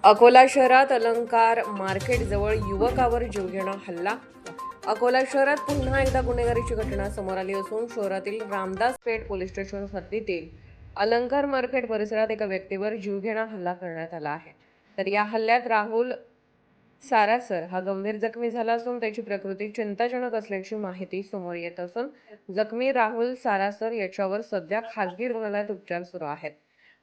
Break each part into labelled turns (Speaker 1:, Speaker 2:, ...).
Speaker 1: अकोला शहरात अलंकार मार्केटजवळ युवकावर जीवघेणा हल्ला. अकोला शहरात पुन्हा एकदा गुन्हेगारीची घटना समोर आली असून शहरातील रामदास पेठ पोलीस स्टेशन हद्दीतील अलंकार मार्केट परिसरात एका व्यक्तीवर जीवघेणा हल्ला करण्यात आला आहे. तर या हल्ल्यात राहुल सारासर हा गंभीर जखमी झाला असून त्याची प्रकृती चिंताजनक असल्याची माहिती समोर येत असून जखमी राहुल सारासर याच्यावर सध्या खासगी रुग्णालयात उपचार सुरू आहेत.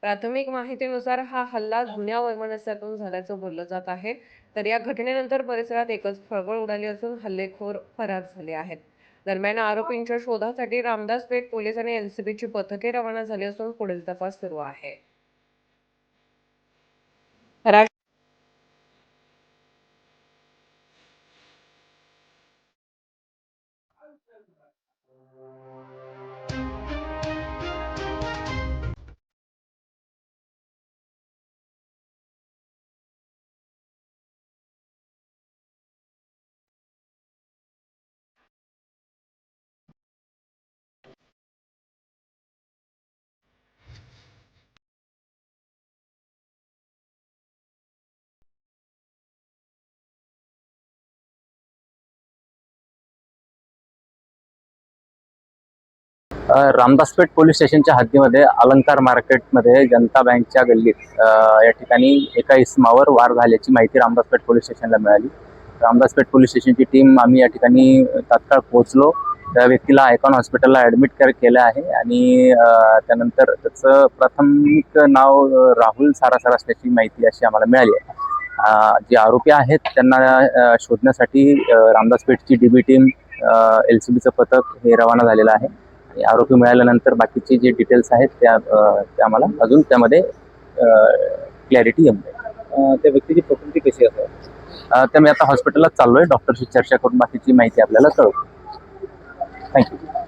Speaker 1: प्राथमिक माहितीनुसार हा हल्ला जुन्या वैमनस्यातून झाल्याचं बोललं जात आहे. तर या घटनेनंतर परिसरात एकच खळबळ उडाली असून हल्लेखोर फरार झाले आहेत. दरम्यान आरोपींच्या शोधासाठी रामदास पेठ पोलीस आणि एलसीबीची पथके रवाना झाली असून पुढील तपास सुरू आहे.
Speaker 2: रामदासपेठ पोलीस स्टेशनच्या हद्दीमध्ये अलंकार मार्केटमध्ये जनता बँकच्या गल्लीत या ठिकाणी एका इसमावर वार झाल्याची माहिती रामदासपेठ पोलीस स्टेशनला मिळाली. रामदासपेठ पोलीस स्टेशनची टीम आम्ही या ठिकाणी तात्काळ पोहोचलो. त्या व्यक्तीला आयकॉन हॉस्पिटलला ॲडमिट केलं आहे आणि त्यानंतर त्याचं प्राथमिक नाव राहुल सारासर असल्याची माहिती अशी आम्हाला मिळाली आहे. जे आरोपी आहेत त्यांना शोधण्यासाठी रामदासपेठची DB टीम LCBचं पथक हे रवाना झालेलं आहे. आरोपी मिळाल्यानंतर बाकीचे जे डिटेल्स आहेत त्या आम्हाला अजून त्यामध्ये क्लॅरिटी येईल.
Speaker 3: त्या व्यक्तीची प्रकृती कशी असेल
Speaker 2: त्या मी आता हॉस्पिटलला चाललोय. डॉक्टरशी चर्चा करून बाकीची माहिती आपल्याला कळवतो. थँक्यू.